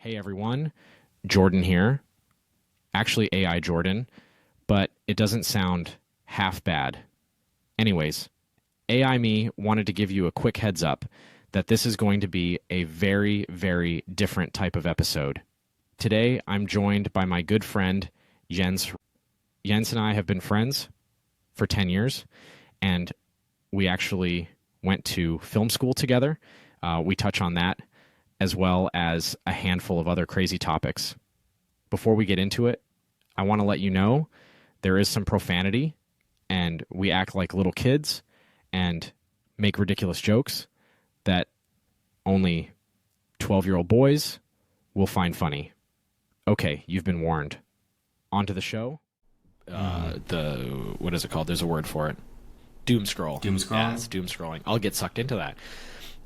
Hey everyone, Jordan here. Actually AI Jordan, but it doesn't sound half bad. Anyways, AI me wanted to give you a quick heads up that this is going to be a very, very different type of episode. Today, I'm joined by my good friend, Jens. Jens and I have been friends for 10 years, and we actually went to film school together. We touch on that, as well as a handful of other crazy topics. Before we get into it, I want to let you know there is some profanity, and we act like little kids and make ridiculous jokes that only 12-year-old boys will find funny. Okay, you've been warned. On to the show. What is it called? There's a word for it. Doom scroll. Doom scrolling? Yeah, it's doom scrolling. I'll get sucked into that.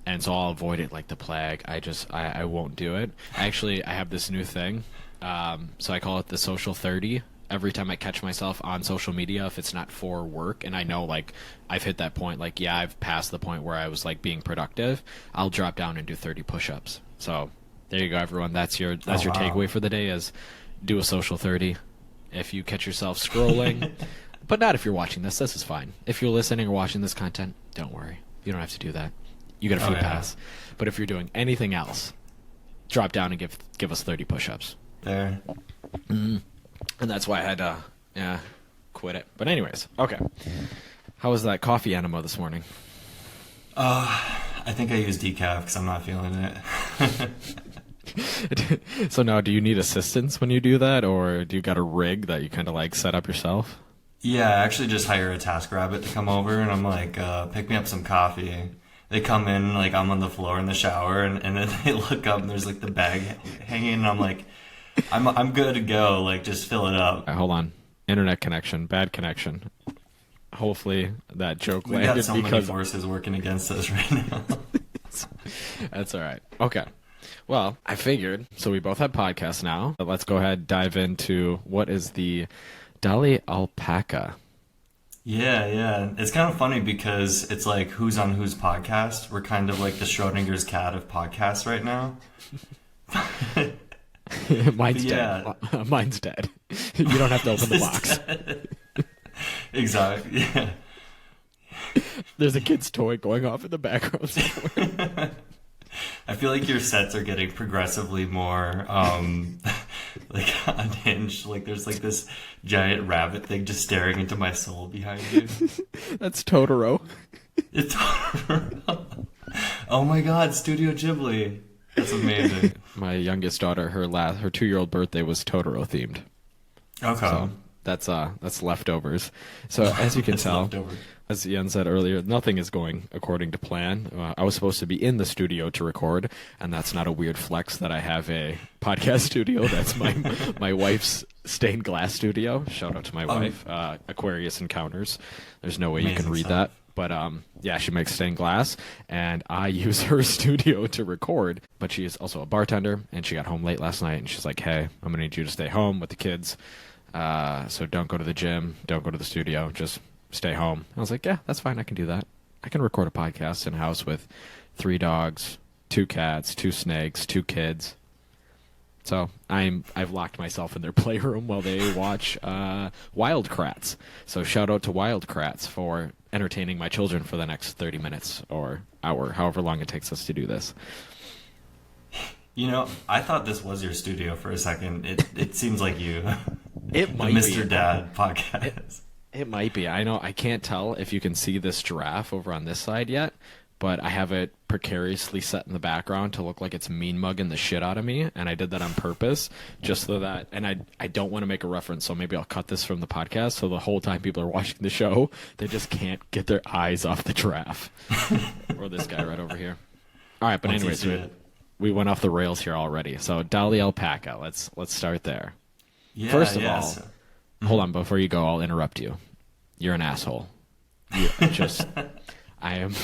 And so I'll avoid it like the plague. I won't do it. Actually, I have this new thing. So I call it the social 30. Every time I catch myself on social media, if it's not for work, and I know like I've hit that point, like yeah, I've passed the point where I was like being productive, I'll drop down and do 30 push-ups. So there you go, everyone. That's your takeaway for the day is do a social 30. If you catch yourself scrolling, but not if you're watching this. This is fine. If you're listening or watching this content, don't worry. You don't have to do that. You get a free pass. But if you're doing anything else, drop down and give us 30 push-ups. There. Mm-hmm. And that's why I had to quit it. But anyways, okay. How was that coffee enema this morning? I think I used decaf because I'm not feeling it. So now, do you need assistance when you do that, or do you got a rig that you kind of like set up yourself? Yeah, I actually just hire a TaskRabbit to come over, and I'm like, pick me up some coffee. They come in, like I'm on the floor in the shower, and then they look up and there's like the bag hanging, and I'm like, I'm good to go. Like, just fill it up. Hold on, internet connection, bad connection. Hopefully that joke we landed got so because many forces working against us right now. That's all right. Okay. Well, I figured. So we both have podcasts now. But let's go ahead and dive into what is the Dolly alpaca. Yeah. It's kind of funny because it's like who's on whose podcast. We're kind of like the Schrodinger's cat of podcasts right now. Mine's dead. Mine's dead. You don't have to open the box. Exactly. Yeah. There's a kid's toy going off in the background somewhere. I feel like your sets are getting progressively more like unhinged. Like there's like this giant rabbit thing just staring into my soul behind you. That's Totoro. It's Totoro. Oh my god, Studio Ghibli. That's amazing. My youngest daughter, her 2-year-old birthday was Totoro themed. Okay. So that's leftovers. So as you can tell, as Yen said earlier, nothing is going according to plan. I was supposed to be in the studio to record, and that's not a weird flex that I have a podcast studio. That's my wife's stained glass studio. Shout out to my wife, Aquarius Encounters. There's no way you can read that. But yeah, she makes stained glass, and I use her studio to record. But she is also a bartender, and she got home late last night, and she's like, hey, I'm going to need you to stay home with the kids. So don't go to the gym, don't go to the studio, just stay home. I was like, yeah, that's fine. I can do that. I can record a podcast in a house with 3 dogs, 2 cats, 2 snakes, 2 kids. So I've locked myself in their playroom while they watch Wild Kratts. So shout out to Wild Kratts for entertaining my children for the next 30 minutes or hour, however long it takes us to do this. You know, I thought this was your studio for a second. It seems like you. It might the Mr. be. Dad podcast. It might be. I know. I can't tell if you can see this giraffe over on this side yet, but I have it precariously set in the background to look like it's mean mugging the shit out of me, and I did that on purpose, just so that, and I don't want to make a reference, so maybe I'll cut this from the podcast, so the whole time people are watching the show, they just can't get their eyes off the giraffe. Or this guy right over here. All right, but anyways, we went off the rails here already. So Dolly alpaca, let's start there. Yeah, First of all, hold on, before you go, I'll interrupt you. You're an asshole. I am.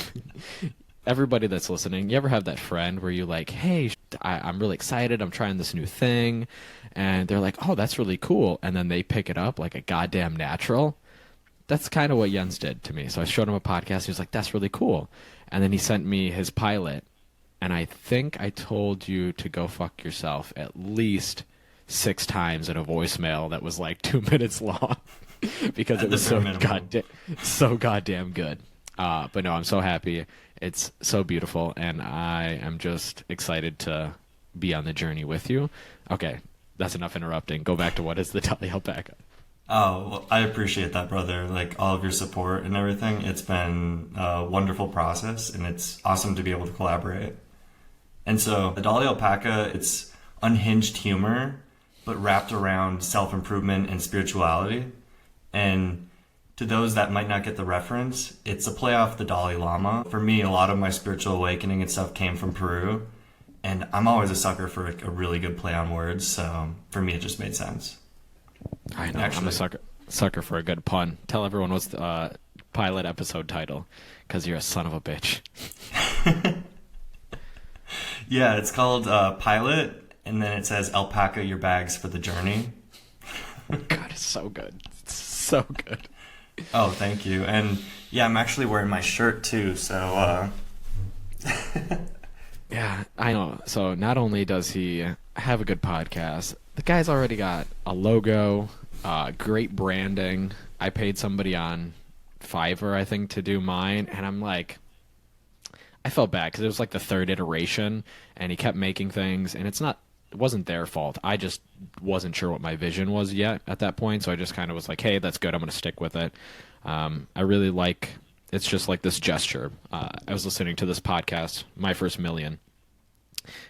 Everybody that's listening, you ever have that friend where you're like, hey, I'm really excited, I'm trying this new thing, and they're like, oh, that's really cool, and then they pick it up like a goddamn natural? That's kind of what Jens did to me. So I showed him a podcast, he was like, that's really cool. And then he sent me his pilot, And I think I told you to go fuck yourself at least 6 times in a voicemail that was like 2 minutes long because At it the was bare so minimum. so goddamn good. But no, I'm so happy. It's so beautiful, and I am just excited to be on the journey with you. Okay, that's enough interrupting. Go back to what is the Dolly alpaca. Oh, well, I appreciate that, brother. Like all of your support and everything. It's been a wonderful process, and it's awesome to be able to collaborate. And so, the Dolly Alpaca, it's unhinged humor, but wrapped around self improvement and spirituality. And to those that might not get the reference, it's a play off the Dalai Lama. For me, a lot of my spiritual awakening and stuff came from Peru, and I'm always a sucker for a really good play on words. So for me, it just made sense. I know. I'm Actually, a sucker for a good pun. Tell everyone what's the pilot episode title, because you're a son of a bitch. yeah, it's called Pilot, and then it says Alpaca your bags for the journey. God, it's so good. It's so good. Oh, thank you. And yeah, I'm actually wearing my shirt too. So Yeah, I know. So not only does he have a good podcast, the guy's already got a logo, great branding. I paid somebody on Fiverr, I think, to do mine, and I'm like, I felt bad because it was like the third iteration, and he kept making things, and it wasn't their fault. I just wasn't sure what my vision was yet at that point, so I just kind of was like, hey, that's good. I'm going to stick with it. I really like, it's just like this gesture. I was listening to this podcast, My First Million,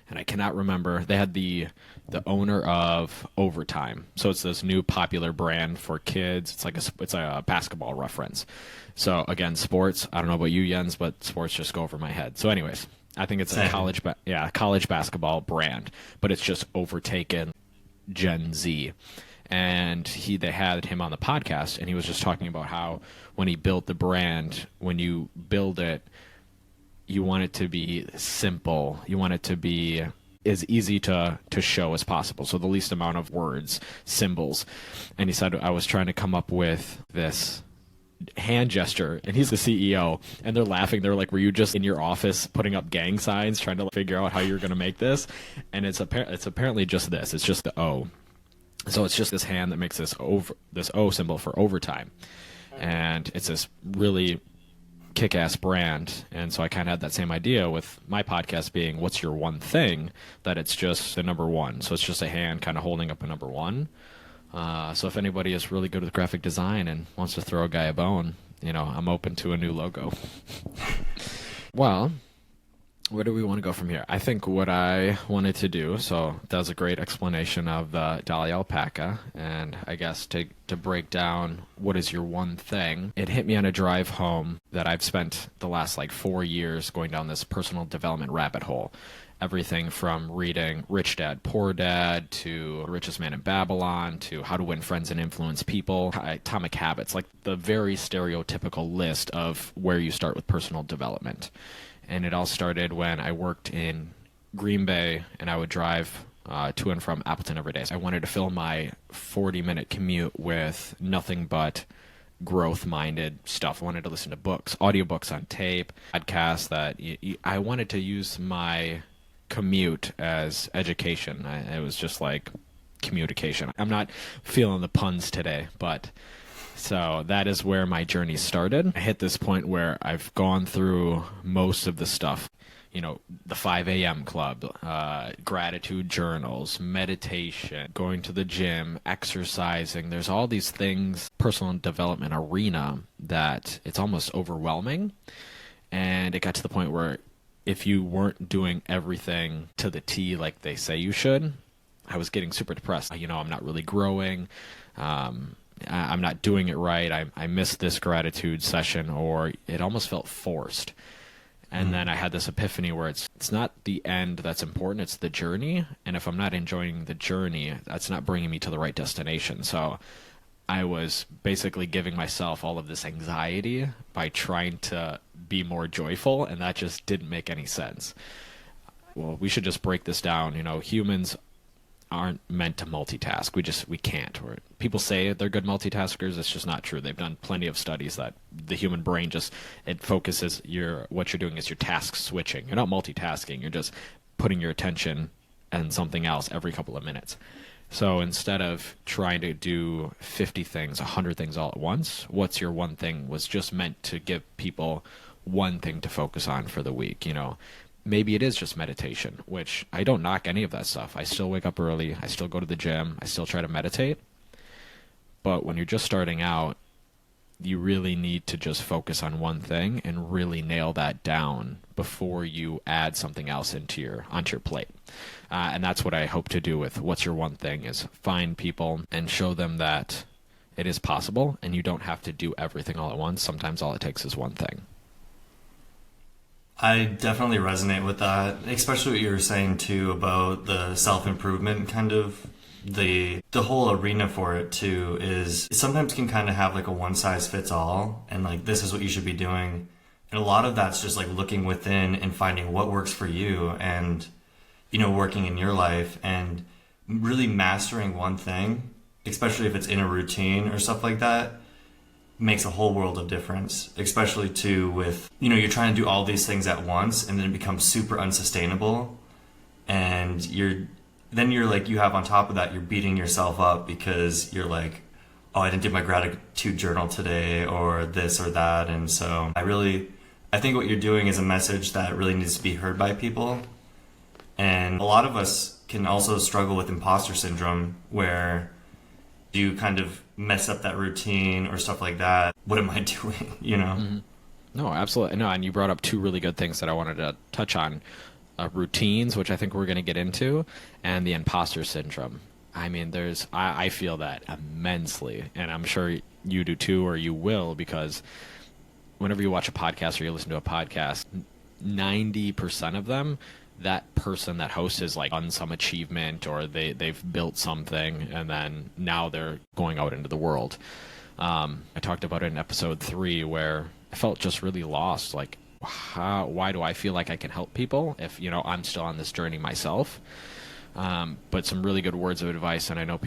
and I cannot remember. They had the owner of Overtime, so it's this new popular brand for kids. It's a basketball reference. So again, sports. I don't know about you, Jens, but sports just go over my head. So, anyways, I think it's a college basketball brand, but it's just overtaken Gen Z. And they had him on the podcast, and he was just talking about how when he built the brand, when you build it, you want it to be simple. You want it to be as easy to show as possible. So the least amount of words, symbols. And he said, I was trying to come up with this hand gesture, and he's the CEO, and they're laughing. They're like, were you just in your office putting up gang signs trying to figure out how you're going to make this? And it's apparently just this. It's just the O. So it's just this hand that makes this O symbol for overtime. And it's this really kick-ass brand. And so I kind of had that same idea with my podcast being, what's your one thing? That it's just a number one. So it's just a hand kind of holding up a number one. So if anybody is really good with graphic design and wants to throw a guy a bone, I'm open to a new logo. Well, where do we want to go from here? I think what I wanted to do, so that was a great explanation of the Dolly alpaca, and I guess to break down what is your one thing, it hit me on a drive home that I've spent the last 4 years going down this personal development rabbit hole. Everything from reading Rich Dad, Poor Dad, to Richest Man in Babylon, to How to Win Friends and Influence People, Atomic Habits, like the very stereotypical list of where you start with personal development. And it all started when I worked in Green Bay, and I would drive to and from Appleton every day. So I wanted to fill my 40-minute commute with nothing but growth-minded stuff. I wanted to listen to books, audiobooks on tape, podcasts that I wanted to use my commute as education. It was just like communication. I'm not feeling the puns today, but so that is where my journey started. I hit this point where I've gone through most of the stuff, the 5 a.m. club, gratitude journals, meditation, going to the gym, exercising. There's all these things, personal development arena, that it's almost overwhelming. And it got to the point where if you weren't doing everything to the T like they say you should, I was getting super depressed. I'm not really growing. I'm not doing it right. I missed this gratitude session, or it almost felt forced. And then I had this epiphany where it's not the end that's important, it's the journey. And if I'm not enjoying the journey, that's not bringing me to the right destination. So I was basically giving myself all of this anxiety by trying to be more joyful, and that just didn't make any sense. Well, we should just break this down. Humans aren't meant to multitask. We can't. Or people say they're good multitaskers. It's just not true. They've done plenty of studies that the human brain it focuses what you're doing is you're task switching. You're not multitasking. You're just putting your attention on something else every couple of minutes. So instead of trying to do 50 things, 100 things all at once, what's your one thing was just meant to give people one thing to focus on for the week. Maybe it is just meditation, which I don't knock any of that stuff. I still wake up early. I still go to the gym. I still try to meditate. But when you're just starting out, you really need to just focus on one thing and really nail that down before you add something else onto your plate. And that's what I hope to do with What's Your One Thing, is find people and show them that it is possible and you don't have to do everything all at once. Sometimes all it takes is one thing. I definitely resonate with that, especially what you were saying too about the self-improvement kind of the whole arena for it too is it sometimes can kind of have like a one size fits all and like this is what you should be doing. And a lot of that's just like looking within and finding what works for you and, working in your life and really mastering one thing, especially if it's in a routine or stuff like that, makes a whole world of difference, especially too with, you're trying to do all these things at once and then it becomes super unsustainable. And you have on top of that, you're beating yourself up because you're like, oh, I didn't do my gratitude journal today or this or that. And so I think what you're doing is a message that really needs to be heard by people. And a lot of us can also struggle with imposter syndrome where you kind of mess up that routine or stuff like that. What am I doing? Mm-hmm. No, absolutely. No, and you brought up two really good things that I wanted to touch on. Routines, which I think we're going to get into, and the imposter syndrome. I mean, I feel that immensely, and I'm sure you do too, or you will, because whenever you watch a podcast or you listen to a podcast, 90% of them, that person, that host is like on some achievement or they've built something and then now they're going out into the world. I talked about it in episode 3 where I felt just really lost. Like, why do I feel like I can help people if, I'm still on this journey myself? But some really good words of advice, and I know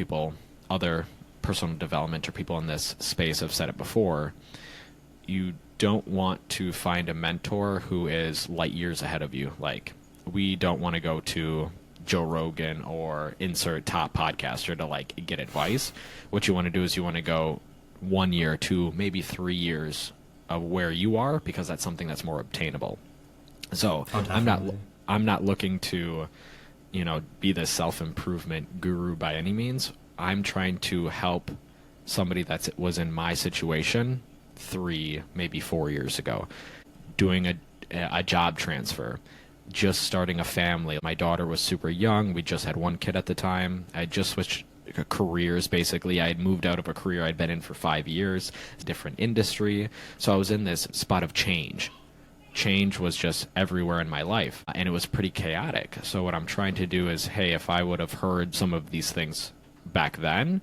other personal development or people in this space have said it before. You don't want to find a mentor who is light years ahead of you. Like, we don't want to go to Joe Rogan or insert top podcaster to like get advice. What you want to do is you want to go 1 year, 2, maybe 3 years of where you are, because that's something that's more obtainable. So I'm not looking to, be the self-improvement guru by any means. I'm trying to help somebody that was in my situation 3, maybe 4 years ago, doing a job transfer, just starting a family. My daughter was super young. We just had one kid at the time. I just switched careers, basically. I had moved out of a career I'd been in for 5 years, different industry. So I was in this spot of change. Change was just everywhere in my life, and it was pretty chaotic. So what I'm trying to do is, hey, if I would have heard some of these things back then,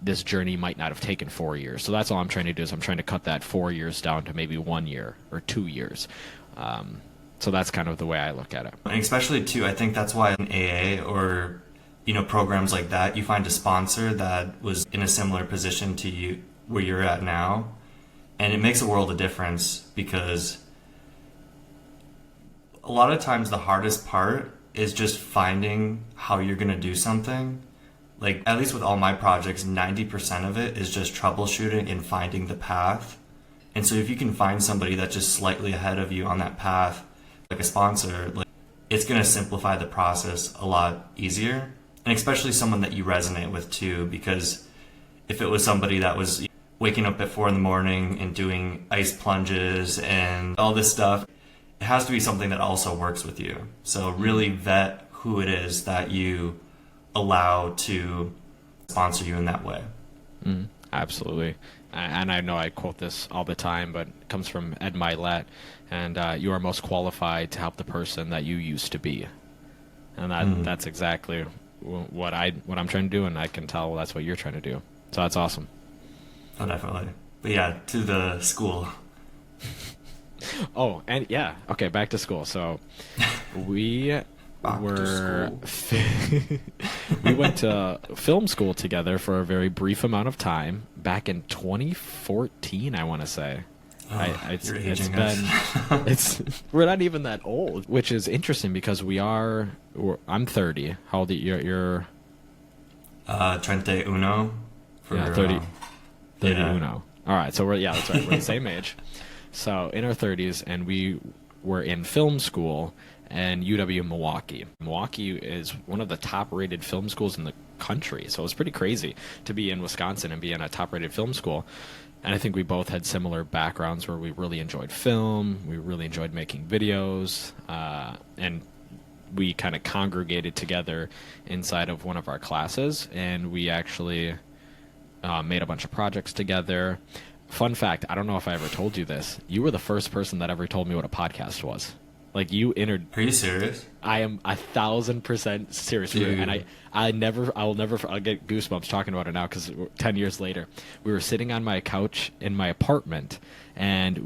this journey might not have taken 4 years. So that's all I'm trying to do, is I'm trying to cut that 4 years down to maybe 1 year or 2 years. So that's kind of the way I look at it. And especially too, I think that's why in AA or, programs like that, you find a sponsor that was in a similar position to you where you're at now. And it makes a world of difference, because a lot of times the hardest part is just finding how you're going to do something. Like, at least with all my projects, 90% of it is just troubleshooting and finding the path. And so if you can find somebody that's just slightly ahead of you on that path, like a sponsor, like, it's going to simplify the process a lot easier. And especially someone that you resonate with too, because if it was somebody that was waking up at 4 a.m. and doing ice plunges and all this stuff, it has to be something that also works with you. So really vet who it is that you allow to sponsor you in that way. Absolutely. And I know I quote this all the time, but it comes from Ed Milet, and you are most qualified to help the person that you used to be. And that's exactly what I'm trying to do, and I can tell that's what you're trying to do. So that's awesome. Oh, definitely. But yeah, to the school. Oh, and yeah. Okay, back to school. So we Back to were school. we went to film school together for a very brief amount of time back in 2014, I want to say. You're It's aging been us. we're not even that old, which is interesting because I'm 30. How old are you? You're 31 for yeah, 30 yeah. uno. All right, so that's right. We're the same age. So in our 30s, and we were in film school in UW Milwaukee. Milwaukee is one of the top-rated film schools in the country, so it's pretty crazy to be in Wisconsin and be in a top-rated film school. And I think we both had similar backgrounds where we really enjoyed film, we really enjoyed making videos, and we kind of congregated together inside of one of our classes, and we actually made a bunch of projects together. Fun fact, I don't know if I ever told you this. You were the first person that ever told me what a podcast was. Like, you entered... Are you serious? I am 1,000% serious. Dude. And I'll get goosebumps talking about it now because 10 years later, we were sitting on my couch in my apartment, and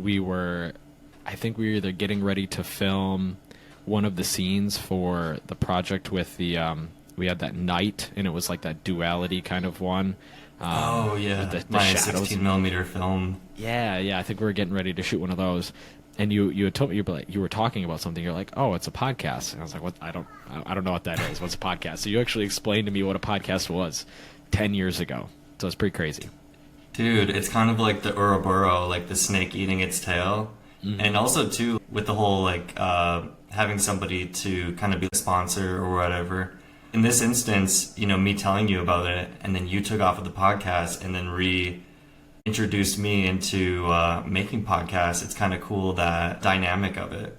I think we were either getting ready to film one of the scenes for the project with we had that night, and it was like that duality kind of one. The my shadows. 16 millimeter film. Yeah, I think we were getting ready to shoot one of those. And you had told me you were talking about something. You're like, oh, it's a podcast. And I was like, what? I don't know what that is. What's a podcast? So you actually explained to me what a podcast was 10 years ago. So it's pretty crazy. Dude, it's kind of like the Ouroboros, like the snake eating its tail. Mm-hmm. And also, too, with the whole, like, having somebody to kind of be a sponsor or whatever. In this instance, me telling you about it, and then you took off of the podcast and then introduced me into making podcasts. It's kind of cool, that dynamic of it.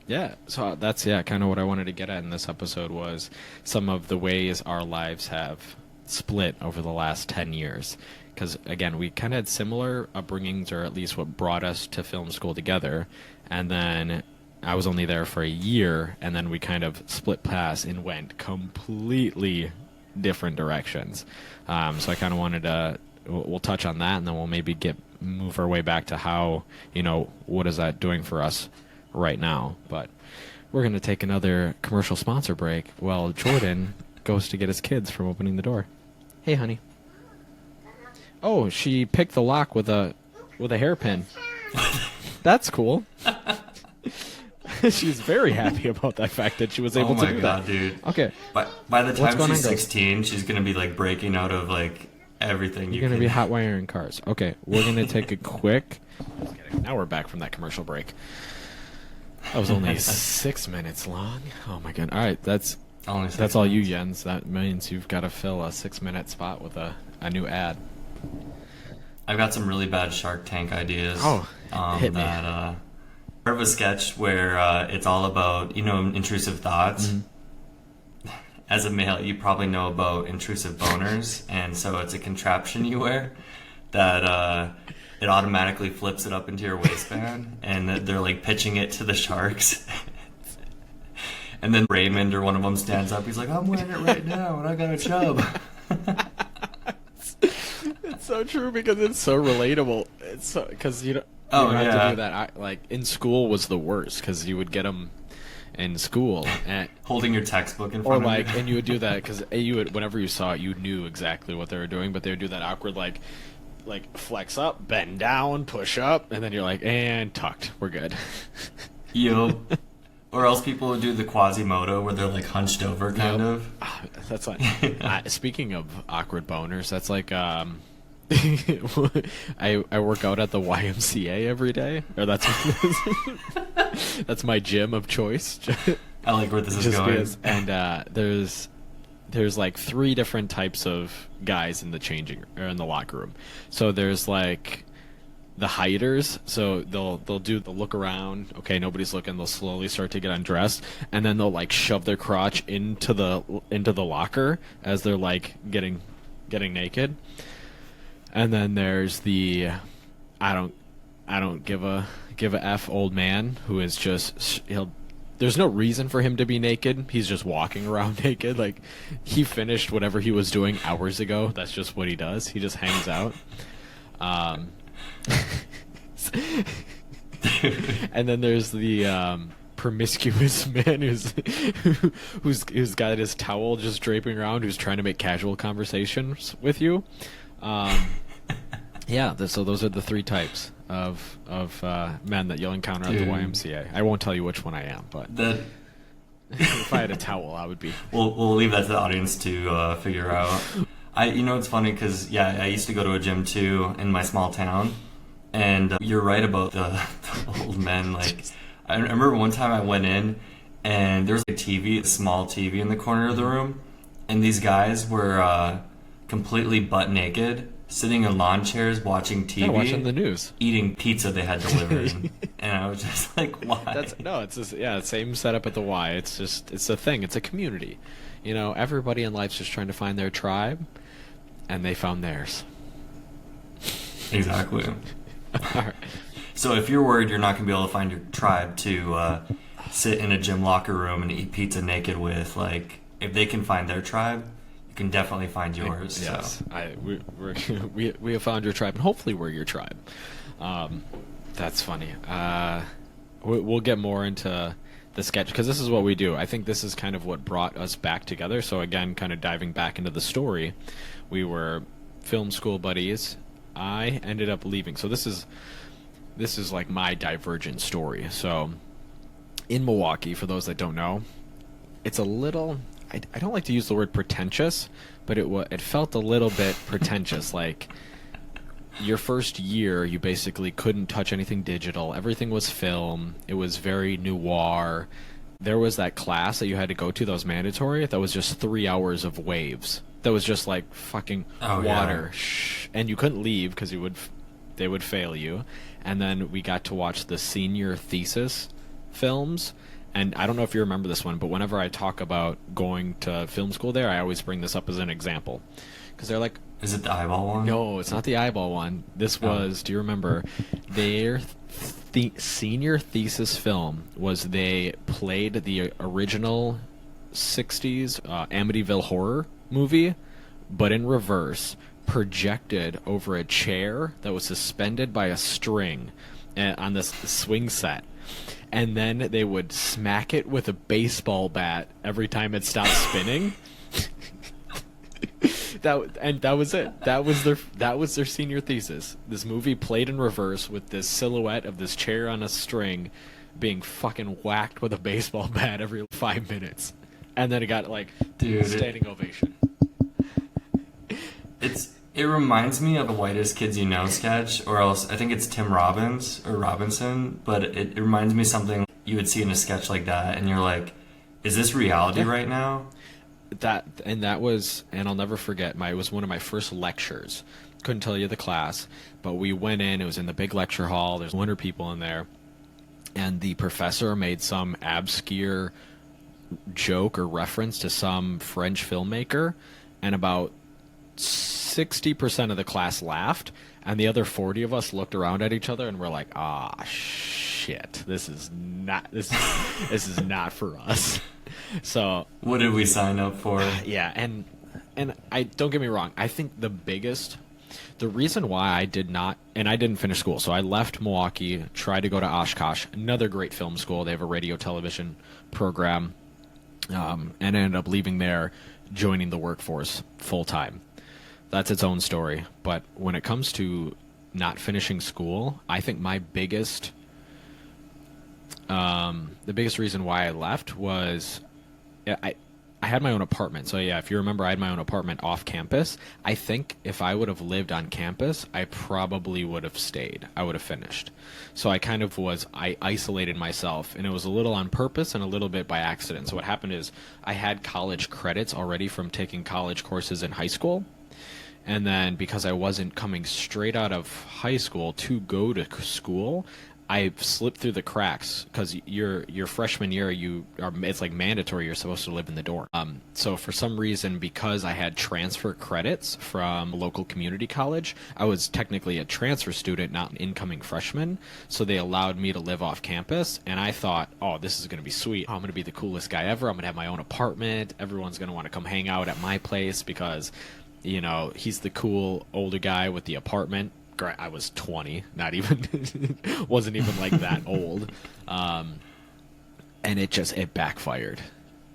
Yeah, so that's kind of what I wanted to get at in this episode was some of the ways our lives have split over the last 10 years. Because, again, we kind of had similar upbringings, or at least what brought us to film school together. And then I was only there for a year, and then we kind of split paths and went completely different directions. So I kind of wanted to... We'll touch on that, and then we'll maybe move our way back to how, what is that doing for us right now. But we're going to take another commercial sponsor break while Jordan goes to get his kids from opening the door. Hey, honey. Oh, she picked the lock with a hairpin. That's cool. She's very happy about that fact that she was able to do that. Oh my god, dude. Okay. By the time she's 16, she's going to be like breaking out of like everything. You're going to be hot wiring cars. Okay, we're going to take a quick... Now we're back from that commercial break. That was only 6 minutes long. Oh my god. All right, that's all you, Jens. That means you've got to fill a 6-minute spot with a new ad. I've got some really bad Shark Tank ideas. Oh, hit me. Part of a sketch where it's all about, intrusive thoughts. Mm-hmm. As a male, you probably know about intrusive boners, and so it's a contraption you wear that it automatically flips it up into your waistband, and they're like pitching it to the sharks. And then Raymond or one of them stands up. He's like, "I'm wearing it right now, and I got a chub." It's so true because it's so relatable. It's so because you don't have to do that. Like in school was the worst because you would get them in school and holding your textbook in front of you. And you would do that because whenever you saw it, you knew exactly what they were doing, but they would do that awkward like flex up, bend down, push up, and then you're like, and tucked, we're good. Yup. Or else people would do the Quasimodo where they're like hunched over kind of. That's like speaking of awkward boners, that's like I work out at the YMCA every day, or that's my gym of choice. I like where this is going. And there's like 3 different types of guys in the locker room. So there's like the hiders, so they'll do the look around. Okay, nobody's looking. They'll slowly start to get undressed, and then they'll like shove their crotch into the locker as they're like getting naked. And then there's the I don't give a F old man who is just there's no reason for him to be naked. He's just walking around naked. Like he finished whatever he was doing hours ago. That's just what he does. He just hangs out. And then there's the promiscuous man who's got his towel just draping around, who's trying to make casual conversations with you. Yeah, so those are the three types of men that you'll encounter at the YMCA. I won't tell you which one I am, but if I had a towel, I would be. We'll leave that to the audience to figure out. It's funny because I used to go to a gym too in my small town, and you're right about the old men. Like, I remember one time I went in, and there was a small TV in the corner of the room, and these guys were completely butt naked, sitting in lawn chairs watching TV, watching the news, eating pizza they had delivered. And I was just like, why? It's just, same setup at the Y. It's a thing. It's a community. Everybody in life's just trying to find their tribe, and they found theirs. Exactly. All right. So if you're worried you're not going to be able to find your tribe to sit in a gym locker room and eat pizza naked with, like, if they can find their tribe, you can definitely find yours. Yes, so. we have found your tribe, and hopefully we're your tribe. That's funny. We'll get more into the sketch, because this is what we do. I think this is kind of what brought us back together. So again, kind of diving back into the story, we were film school buddies. I ended up leaving. So this is like my divergent story. So in Milwaukee, for those that don't know, it's a little, I don't like to use the word pretentious, but it felt a little bit pretentious. Like, your first year, you basically couldn't touch anything digital. Everything was film. It was very noir. There was that class that you had to go to that was mandatory. That was just 3 hours of waves. That was just like fucking water. Yeah. And you couldn't leave because they would fail you. And then we got to watch the senior thesis films. And I don't know if you remember this one, but whenever I talk about going to film school there, I always bring this up as an example. Because they're like... Is it the eyeball one? No, it's not the eyeball one. This was, do you remember, their senior thesis film was they played the original 60s Amityville horror movie, but in reverse, projected over a chair that was suspended by a string on this swing set. And then they would smack it with a baseball bat every time it stopped spinning. That was it. That was their senior thesis. This movie played in reverse with this silhouette of this chair on a string being fucking whacked with a baseball bat every 5 minutes. And then it got like standing ovation. It reminds me of a Whitest Kids You Know sketch, or else I think it's Tim Robbins or Robinson, but it reminds me of something you would see in a sketch like that, and you're like, is this reality right now? That was, and I'll never forget, it was one of my first lectures. Couldn't tell you the class, but we went in, it was in the big lecture hall, there's 100 people in there, and the professor made some obscure joke or reference to some French filmmaker, and about 60% of the class laughed, and the other 40 of us looked around at each other and were like, shit, this is not for us. So what did we sign up for? Yeah, and I don't get me wrong, I think the reason why I didn't finish school, so I left Milwaukee, tried to go to Oshkosh, another great film school. They have a radio television program, and ended up leaving there, joining the workforce full time. That's its own story. But when it comes to not finishing school, I think my biggest reason why I left was I had my own apartment. So yeah, if you remember, I had my own apartment off campus. I think if I would have lived on campus, I probably would have stayed. I would have finished. So I isolated myself, and it was a little on purpose and a little bit by accident. So what happened is I had college credits already from taking college courses in high school. And then because I wasn't coming straight out of high school to go to school, I slipped through the cracks because your freshman year it's like mandatory. You're supposed to live in the dorm. So for some reason, because I had transfer credits from a local community college, I was technically a transfer student, not an incoming freshman. So they allowed me to live off campus, and I thought, oh, this is going to be sweet. I'm going to be the coolest guy ever. I'm going to have my own apartment. Everyone's going to want to come hang out at my place because, he's the cool older guy with the apartment. I was 20, not even, wasn't even like that old. and it backfired.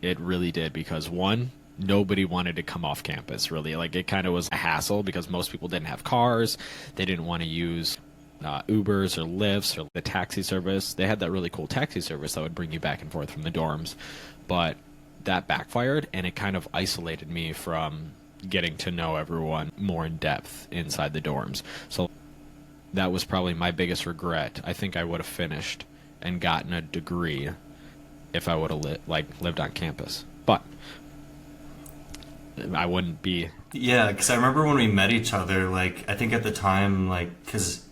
It really did, because one, nobody wanted to come off campus, really. Like, it kind of was a hassle because most people didn't have cars. They didn't want to use Ubers or Lyfts or the taxi service. They had that really cool taxi service that would bring you back and forth from the dorms, but that backfired, and it kind of isolated me from getting to know everyone more in depth inside the dorms. So that was probably my biggest regret. I think I would have finished and gotten a degree if I would have lived on campus, but I wouldn't be. Yeah, because I remember when we met each other, like, I think at the time, like, because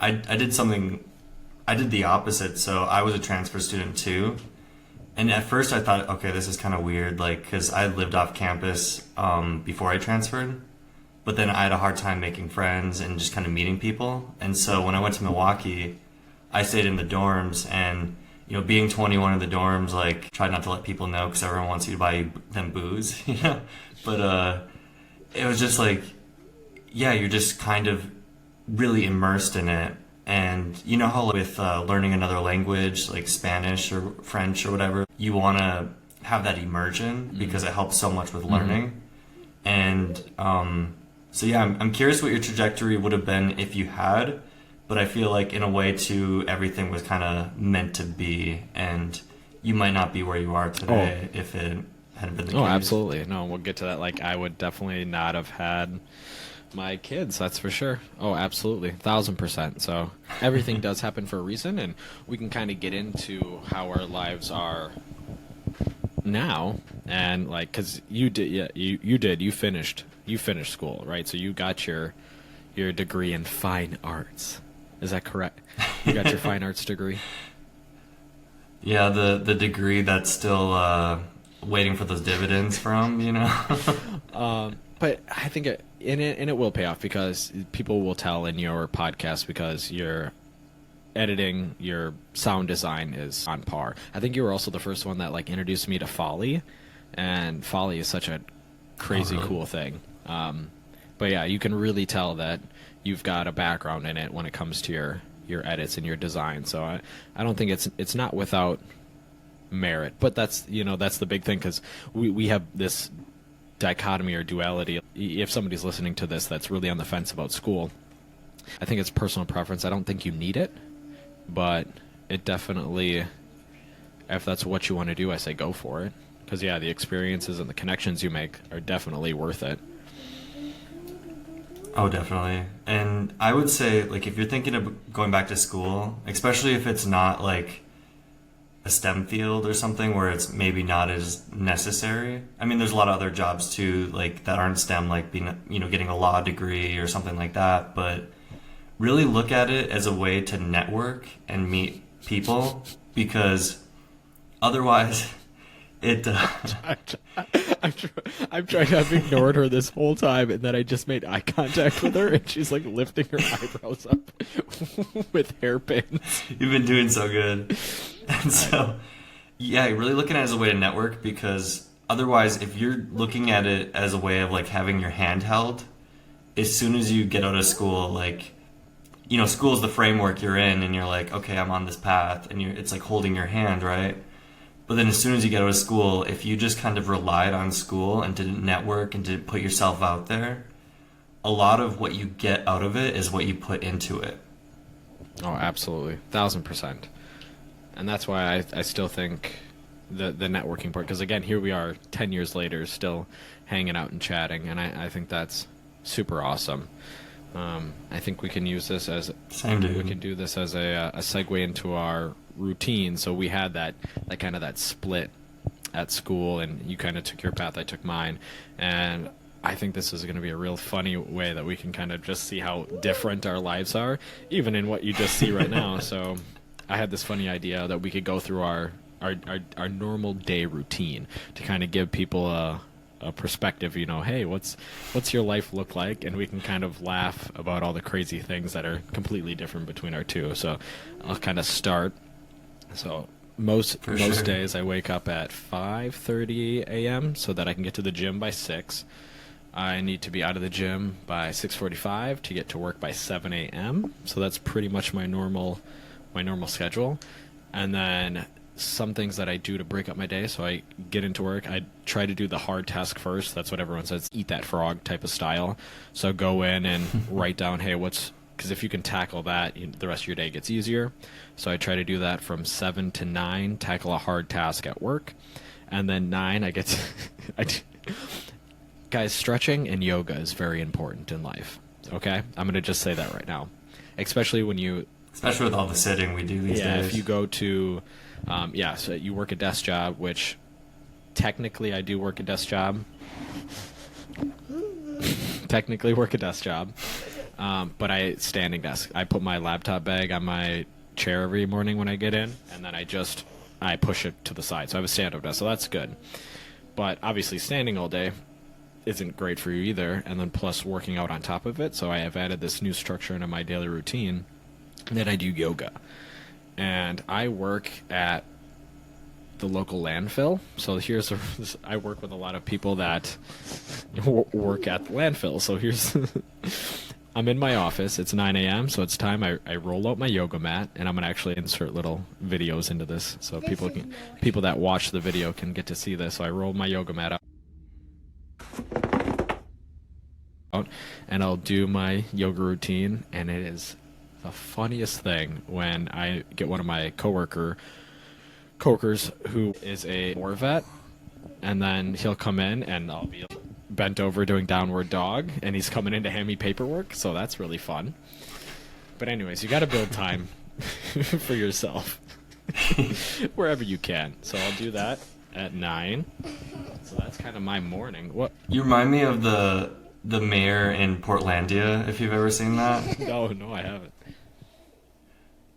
I did something, I did the opposite, so I was a transfer student too. And at first I thought, okay, this is kind of weird, like, because I lived off campus before I transferred, but then I had a hard time making friends and just kind of meeting people. And so when I went to Milwaukee, I stayed in the dorms, and, you know, being 21 in the dorms, like, tried not to let people know because everyone wants you to buy them booze, you know? But it was just like, yeah, you're just kind of really immersed in it. And you know how with learning another language, like Spanish or French or whatever, you want to have that immersion because it helps so much with learning. And so yeah, I'm curious what your trajectory would have been if you had, but I feel like in a way too, everything was kind of meant to be, and you might not be where you are today if it hadn't been the case. Oh, absolutely. No, we'll get to that. Like, I would definitely not have had my kids, that's for sure. Oh, absolutely. 1,000%. So everything does happen for a reason, and we can kind of get into how our lives are now. And like, because you did, yeah, you finished school, right? So you got your degree in fine arts. Is that correct? You got your fine arts degree? Yeah, the degree that's still waiting for those dividends from, you know? But I think it will pay off, because people will tell in your podcast, because your editing, your sound design is on par. I think you were also the first one that like introduced me to Foley, and Foley is such a crazy cool thing. But yeah, you can really tell that you've got a background in it when it comes to your edits and your design. So I don't think it's not without merit, but that's the big thing, because we have this dichotomy or duality. If somebody's listening to this that's really on the fence about school, I think it's personal preference. I don't think you need it, but it definitely, if that's what you want to do, I say go for it, because yeah, the experiences and the connections you make are definitely worth it. Oh, definitely. And I would say, like, if you're thinking of going back to school, especially if it's not like a STEM field or something where it's maybe not as necessary. I mean, there's a lot of other jobs too, like, that aren't STEM, like being, getting a law degree or something like that. But really look at it as a way to network and meet people, because otherwise it I'm trying. I've ignored her this whole time, and then I just made eye contact with her, and she's like lifting her eyebrows up with hairpins. You've been doing so good. And so, yeah, really looking at it as a way to network, because otherwise, if you're looking at it as a way of like having your hand held, as soon as you get out of school, like, school is the framework you're in, and you're like, okay, I'm on this path, and it's like holding your hand, right? But then as soon as you get out of school, if you just kind of relied on school and didn't network and didn't put yourself out there, a lot of what you get out of it is what you put into it. Oh, absolutely. 1,000%. And that's why I still think the networking part, because again, here we are 10 years later, still hanging out and chatting, and I think that's super awesome. I think we can use this as we can do this as a segue into our routine. So we had that kind of that split at school, and you kind of took your path, I took mine, and I think this is going to be a real funny way that we can kind of just see how different our lives are, even in what you just see right now. So I had this funny idea that we could go through our normal day routine to kind of give people a perspective, hey, what's your life look like? And we can kind of laugh about all the crazy things that are completely different between our two. So I'll kind of start. So most days I wake up at 5:30 a.m. so that I can get to the gym by 6. I need to be out of the gym by 6:45 to get to work by 7 a.m. So that's pretty much my normal schedule. And then some things that I do to break up my day. So I get into work. I try to do the hard task first. That's what everyone says, eat that frog type of style. So go in and write down, hey, because if you can tackle that, the rest of your day gets easier. So I try to do that from 7 to 9, tackle a hard task at work. And then 9, I get to, guys, stretching and yoga is very important in life. Okay? I'm going to just say that right now. Especially with all the sitting we do these days. Yeah, if you go to, so you work a desk job, which technically I do work a desk job. Technically work a desk job. But standing desk. I put my laptop bag on my chair every morning when I get in, and then I push it to the side. So I have a stand-up desk, so that's good. But obviously standing all day isn't great for you either, and then plus working out on top of it. So I have added this new structure into my daily routine that I do yoga. And I work at the local landfill. So I work with a lot of people that work at the landfill. So I'm in my office. It's 9 a.m., so it's time. I roll out my yoga mat, and I'm going to actually insert little videos into this so people that watch the video can get to see this. So I roll my yoga mat out, and I'll do my yoga routine, and it is the funniest thing when I get one of my coworkers who is a war vet, and then he'll come in, and I'll be bent over doing downward dog, and he's coming in to hand me paperwork, so that's really fun. But anyways, you got to build time for yourself wherever you can. So I'll do that at 9. So that's kind of my morning. What? You remind me of the mayor in Portlandia, if you've ever seen that. No, I haven't.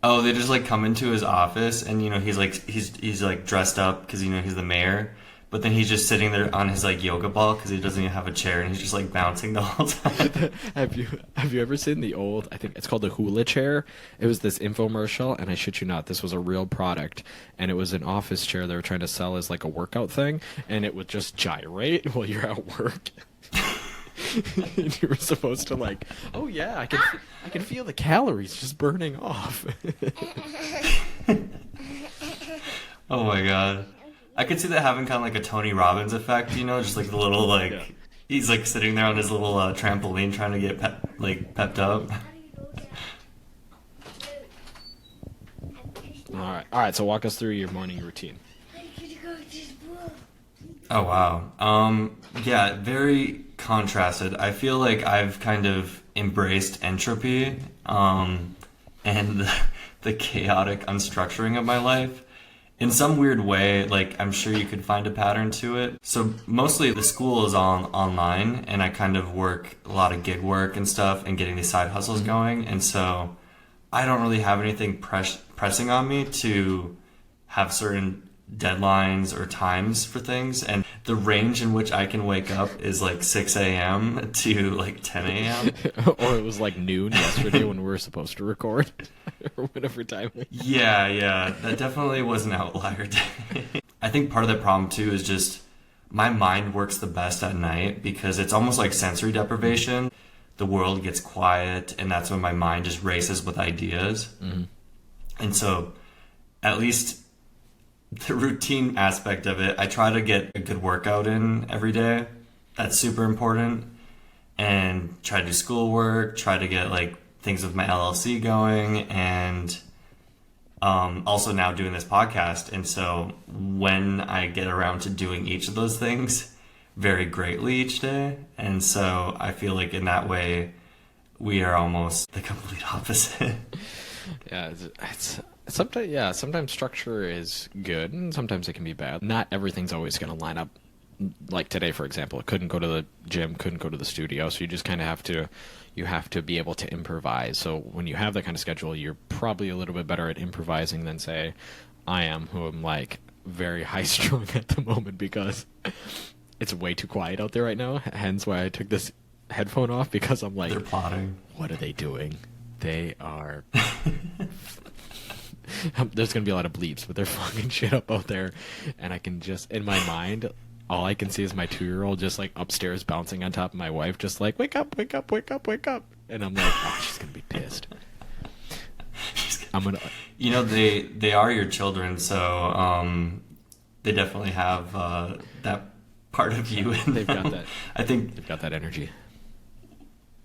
Oh, they just like come into his office, and he's like dressed up because he's the mayor, but then he's just sitting there on his like yoga ball because he doesn't even have a chair, and he's just like bouncing the whole time. Have you ever seen the old? I think it's called the hula chair. It was this infomercial, and I shit you not, this was a real product, and it was an office chair they were trying to sell as like a workout thing, and it would just get while you're at work. And you were supposed to like, oh yeah, I can feel the calories just burning off. Oh my god, I could see that having kind of like a Tony Robbins effect, just like the little he's like sitting there on his little trampoline trying to get pepped up. All right. So walk us through your morning routine. Oh wow. Yeah, very contrasted. I feel like I've kind of embraced entropy, and the chaotic unstructuring of my life. In some weird way, like I'm sure you could find a pattern to it. So mostly the school is online, and I kind of work a lot of gig work and stuff and getting these side hustles going. And so I don't really have anything pressing on me to have certain deadlines or times for things, and the range in which I can wake up is like 6 a.m. to like 10 a.m. Or it was like noon yesterday when we were supposed to record, or whatever time. Yeah, that definitely was an outlier day. I think part of the problem too is just my mind works the best at night because it's almost like sensory deprivation. The world gets quiet, and that's when my mind just races with ideas. Mm-hmm. And so at least the routine aspect of it, I try to get a good workout in every day. That's super important. And try to do schoolwork, try to get like things with my LLC going, and also now doing this podcast. And so when I get around to doing each of those things very greatly each day, and so I feel like in that way we are almost the complete opposite. Yeah, it's sometimes structure is good and sometimes it can be bad. Not everything's always going to line up. Like today, for example, I couldn't go to the gym, couldn't go to the studio, so you just kind of have to be able to improvise. So when you have that kind of schedule, you're probably a little bit better at improvising than, say, I am, who am like very high-strung at the moment because it's way too quiet out there right now. Hence why I took this headphone off, because I'm like, they're plotting. What are they doing? They are... There's going to be a lot of bleeps, but they're fucking shit up out there. And I can just, in my mind, all I can see is my 2-year-old just like upstairs bouncing on top of my wife, just like, wake up, wake up, wake up, wake up. And I'm like, oh, she's going to be pissed. She's going I'm gonna. They are your children, so they definitely have that part of you. They've got that. I think they've got that energy.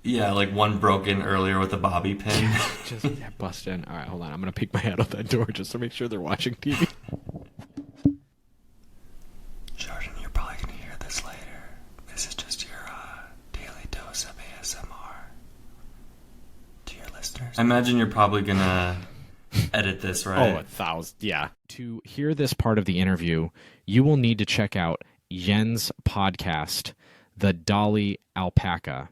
Yeah, like one broken earlier with a bobby pin. Just bust in. All right, hold on. I'm gonna peek my head out that door just to make sure they're watching TV. Jordan, you're probably gonna hear this later. This is just your daily dose of ASMR to your listeners. I imagine you're probably gonna edit this, right? Oh, 1,000. Yeah. To hear this part of the interview, you will need to check out Yen's podcast, The Dolly Alpaca.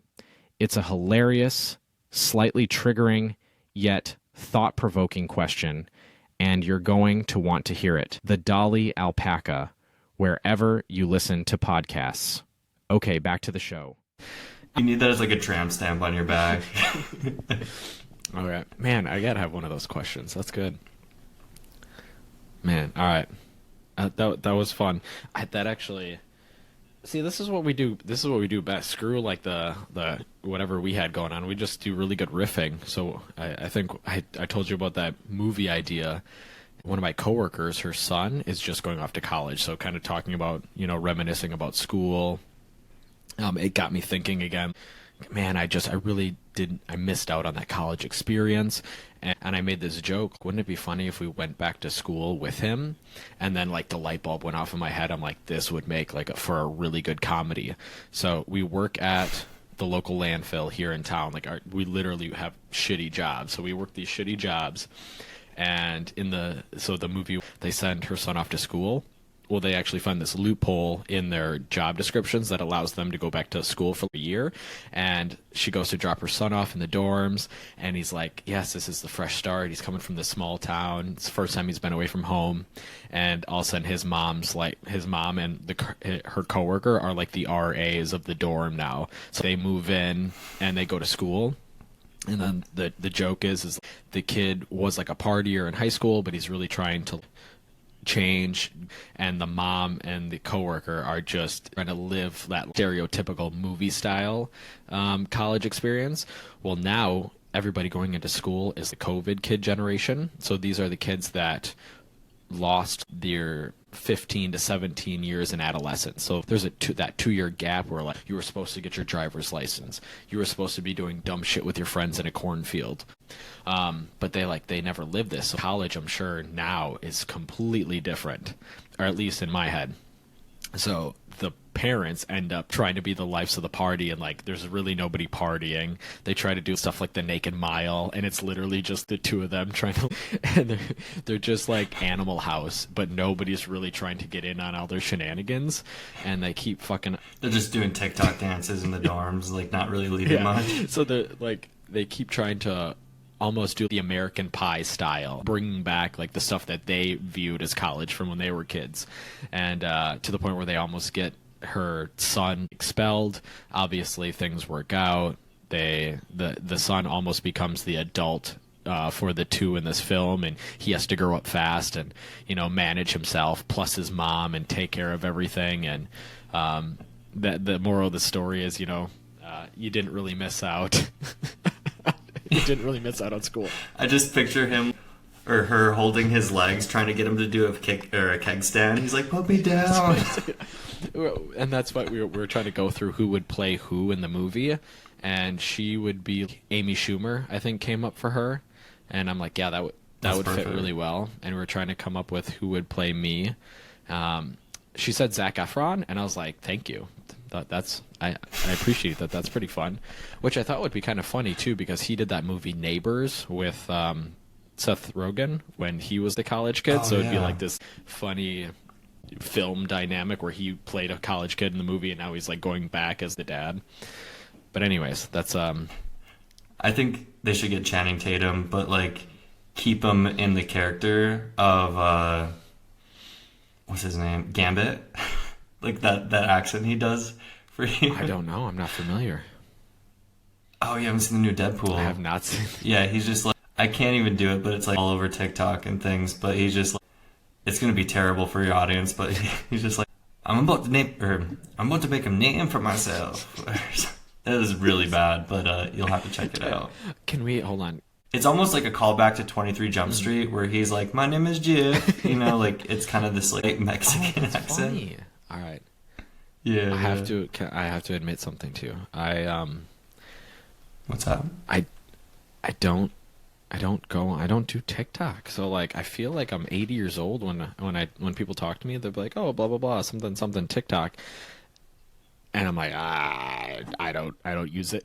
It's a hilarious, slightly triggering, yet thought-provoking question, and you're going to want to hear it. The Dolly Alpaca, wherever you listen to podcasts. Okay, back to the show. You need that as like a tramp stamp on your bag. All right. Man, I gotta have one of those questions. That's good. Man, all right. That was fun. That actually... See, this is what we do. This is what we do best. Screw like the whatever we had going on. We just do really good riffing. So I think I told you about that movie idea. One of my coworkers, her son is just going off to college. So kind of talking about, reminiscing about school. It got me thinking again. Man, I missed out on that college experience. And I made this joke. Wouldn't it be funny if we went back to school with him? And then like the light bulb went off in my head. I'm like, this would make for a really good comedy. So we work at the local landfill here in town. We literally have shitty jobs. So we work these shitty jobs. And the movie, they send her son off to school. Well, they actually find this loophole in their job descriptions that allows them to go back to school for a year. And she goes to drop her son off in the dorms. And he's like, yes, this is the fresh start. He's coming from this small town. It's the first time he's been away from home. And all of a sudden his mom and her coworker are like the RAs of the dorm now. So they move in and they go to school. And then the joke is the kid was like a partier in high school, but he's really trying to change, and the mom and the coworker are just trying to live that stereotypical movie style college experience. Well, now everybody going into school is the COVID kid generation. So these are the kids that lost their 15 to 17 years in adolescence. So there's that 2-year gap where like you were supposed to get your driver's license. You were supposed to be doing dumb shit with your friends in a cornfield. But they never lived this. So college, I'm sure now is completely different, or at least in my head. So the parents end up trying to be the lives of the party, and like there's really nobody partying. They try to do stuff like the Naked Mile, and it's literally just the two of them trying to, and they're just like Animal House, but nobody's really trying to get in on all their shenanigans, and they keep fucking. They're just doing TikTok dances in the dorms, like not really leaving much. So they keep trying to almost do the American Pie style, bringing back like the stuff that they viewed as college from when they were kids, and to the point where they almost get her son expelled. Obviously things work out. The son almost becomes the adult for the two in this film, and he has to grow up fast and manage himself plus his mom and take care of everything. And the moral of the story is you didn't really miss out. You didn't really miss out on school. I just picture him or her holding his legs, trying to get him to do a kick or a keg stand. He's like, "Put me down." And that's what we were trying to go through. Who would play who in the movie? And she would be Amy Schumer, I think, came up for her. And I'm like, yeah, that would fit really well. And we were trying to come up with who would play me. She said Zac Efron, and I was like, thank you. I appreciate that. That's pretty fun. Which I thought would be kind of funny too, because he did that movie Neighbors with Seth Rogen when he was the college kid. So it'd be like this funny film dynamic where he played a college kid in the movie, and now he's like going back as the dad. But anyways, that's I think they should get Channing Tatum, but like keep him in the character of what's his name? Gambit. Like that accent he does for you. I don't know. I'm not familiar. Oh, you haven't seen the new Deadpool? I have not seen. Yeah, he's just like, I can't even do it, but it's like all over TikTok and things. But he's just like, it's gonna be terrible for your audience. But he's just like, I'm about to make a name for myself. That is really bad, but you'll have to check it out. Can we hold on? It's almost like a callback to 23 Jump Street where he's like, "My name is Jeff." You know, like it's kind of this like Mexican accent. Funny. All right. Yeah. I have to admit something too. What's up? I don't do TikTok. So like I feel like I'm 80 years old when people talk to me, they're like, "Oh, blah blah blah, something TikTok." And I'm like, I don't use it.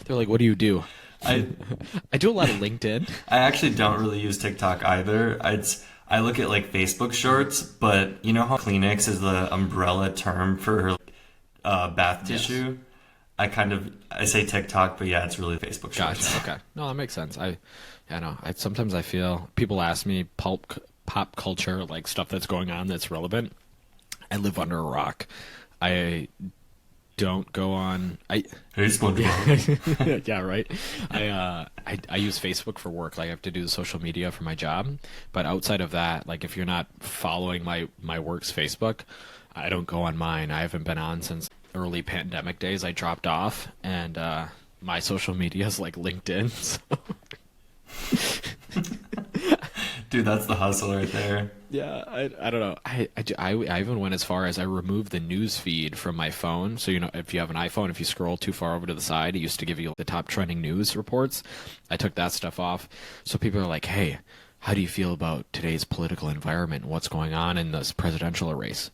They're like, "What do you do?" I do a lot of LinkedIn. I actually don't really use TikTok either. I look at like Facebook Shorts, but you know how Kleenex is the umbrella term for bath tissue? I say TikTok, but yeah, it's really Facebook Shorts. Gotcha. Okay. No, that makes sense. Sometimes I feel people ask me pop culture, like stuff that's going on that's relevant. I live under a rock. I don't go on. Hey, SpongeBob. Yeah, right. I use Facebook for work. Like I have to do the social media for my job. But outside of that, like if you're not following my work's Facebook, I don't go on mine. I haven't been on since early pandemic days. I dropped off, and my social media is like LinkedIn. So. Dude, that's the hustle right there. Yeah, I don't know. I even went as far as I removed the news feed from my phone. So, you know, if you have an iPhone, if you scroll too far over to the side, it used to give you the top trending news reports. I took that stuff off. So people are like, "Hey, how do you feel about today's political environment and what's going on in this presidential race?"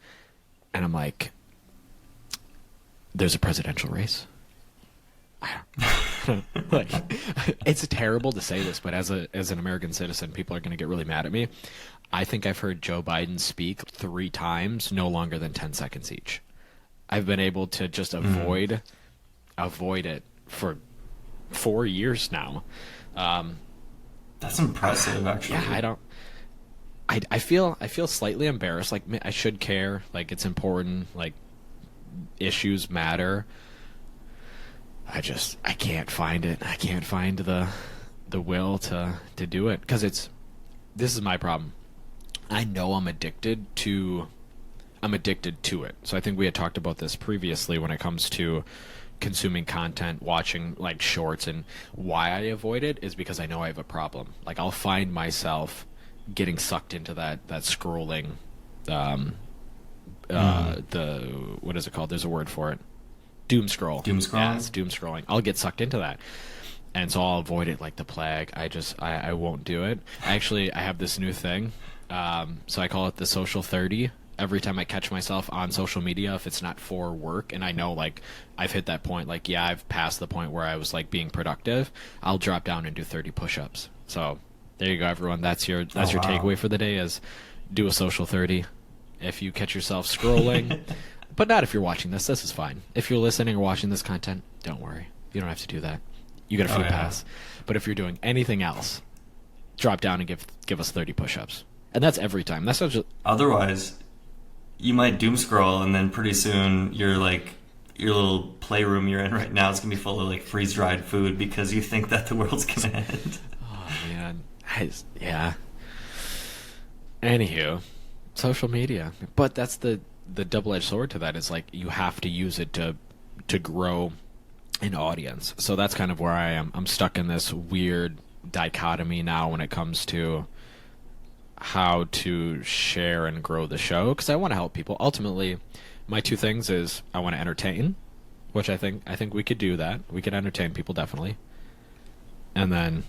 And I'm like, there's a presidential race? Like, it's terrible to say this, but as an American citizen, people are going to get really mad at me. I think I've heard Joe Biden speak 3 times, no longer than 10 seconds each. I've been able to just avoid it for 4 years now. That's impressive, actually. Yeah, I feel slightly embarrassed. Like I should care. Like it's important. Like issues matter. I can't find it. I can't find the will to do it because this is my problem. I know I'm addicted to it. So I think we had talked about this previously when it comes to consuming content, watching like shorts, and why I avoid it is because I know I have a problem. Like I'll find myself getting sucked into that scrolling what is it called? There's a word for it. Doom scroll. Doom scrolling? Yeah, it's doom scrolling. I'll get sucked into that. And so I'll avoid it like the plague. I won't do it. Actually, I have this new thing. So I call it the social 30. Every time I catch myself on social media, if it's not for work, and I know like I've hit that point, like yeah, I've passed the point where I was like being productive, I'll drop down and do 30 push-ups. So there you go, everyone. That's your takeaway for the day is do a social 30. If you catch yourself scrolling, but not if you're watching this. This is fine. If you're listening or watching this content, don't worry. You don't have to do that. You get a free pass. But if you're doing anything else, drop down and give us 30 push-ups. And that's every time. That's not just... Otherwise, you might doom scroll, and then pretty soon you're like your little playroom you're in right now is gonna be full of like freeze-dried food because you think that the world's gonna end. Oh man, yeah. Anywho, social media, but that's the double-edged sword to that is like you have to use it to grow an audience. So that's kind of where I am. I'm stuck in this weird dichotomy now when it comes to how to share and grow the show because I want to help people. Ultimately, my 2 things is I want to entertain, which I think we could do that. We could entertain people definitely, and then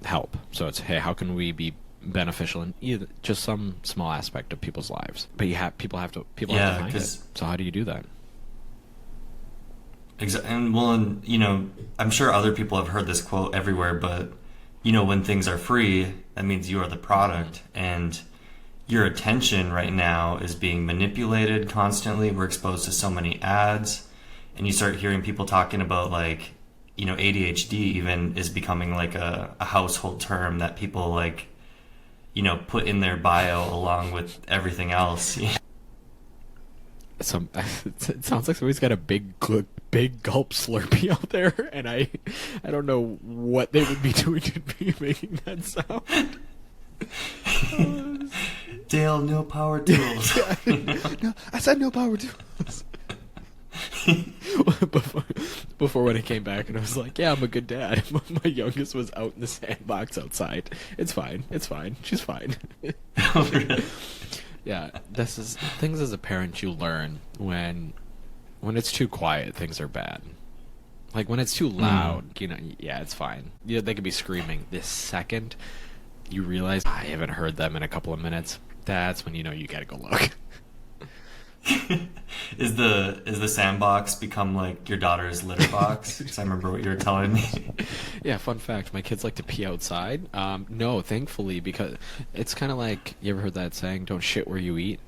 help. So it's hey, how can we be beneficial in either just some small aspect of people's lives? But people have to find it. So how do you do that? And you know, I'm sure other people have heard this quote everywhere, but you know, when things are free, that means you are the product, and your attention right now is being manipulated constantly. We're exposed to so many ads, and you start hearing people talking about like, you know, ADHD even is becoming like a household term that people like, you know, put in their bio along with everything else. It sounds like somebody's got a big gulp Slurpee out there, and I don't know what they would be doing to be making that sound. Dale, no power tools. No, I said no power tools. before when I came back, and I was like, yeah, I'm a good dad. My youngest was out in the sandbox outside. It's fine. It's fine. She's fine. Yeah, this is things as a parent you learn when it's too quiet, things are bad. Like when it's too loud, yeah, it's fine. Yeah, they could be screaming. This second you realize I haven't heard them in a couple of minutes, that's when you know you gotta go look. Is the sandbox become like your daughter's litter box? Because I remember what you were telling me. Yeah, fun fact, my kids like to pee outside. No, thankfully, because it's kind of like, you ever heard that saying, don't shit where you eat?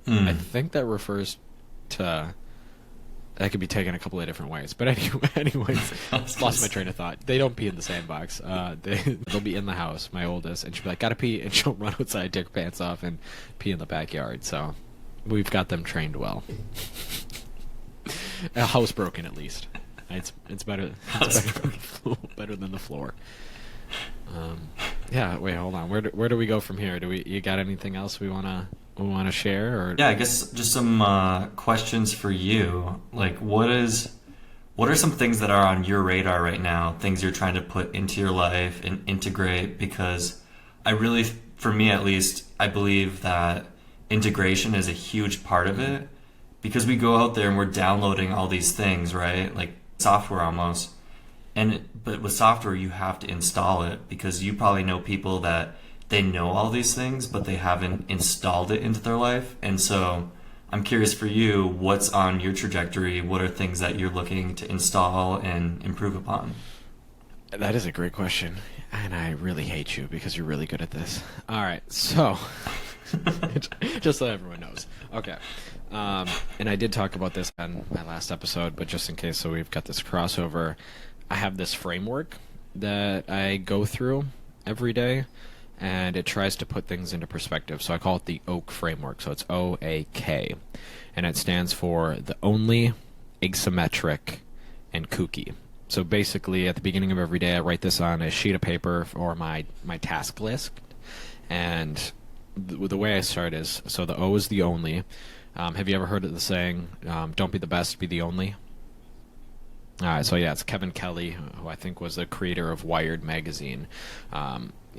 I think that refers to, that could be taken a couple of different ways. But anyways, lost my train of thought. They don't pee in the sandbox. They'll be in the house, my oldest, and she'll be like, gotta pee, and she'll run outside, take her pants off, and pee in the backyard. So we've got them trained well. A housebroken, at least. It's better. Better than the floor. Yeah. Wait. Hold on. Where do we go from here? You got anything else we wanna share? Or Yeah, I guess just some questions for you. Like, what are some things that are on your radar right now? Things you're trying to put into your life and integrate? Because I really, for me at least, I believe that integration is a huge part of it. Because we go out there and we're downloading all these things, right? Like software almost. But with software, you have to install it, because you probably know people that they know all these things, but they haven't installed it into their life. And so I'm curious for you, what's on your trajectory? What are things that you're looking to install and improve upon? That is a great question, and I really hate you because you're really good at this. All right, so just so everyone knows. Okay. And I did talk about this on my last episode, but just in case, so we've got this crossover, I have this framework that I go through every day, and it tries to put things into perspective. So I call it the OAK framework. So it's OAK, and it stands for the only, asymmetric, and kooky. So basically, at the beginning of every day, I write this on a sheet of paper or my task list, and the way I start is, so the O is the only. Have you ever heard of the saying, don't be the best, be the only? All right, so yeah, it's Kevin Kelly, who I think was the creator of Wired magazine.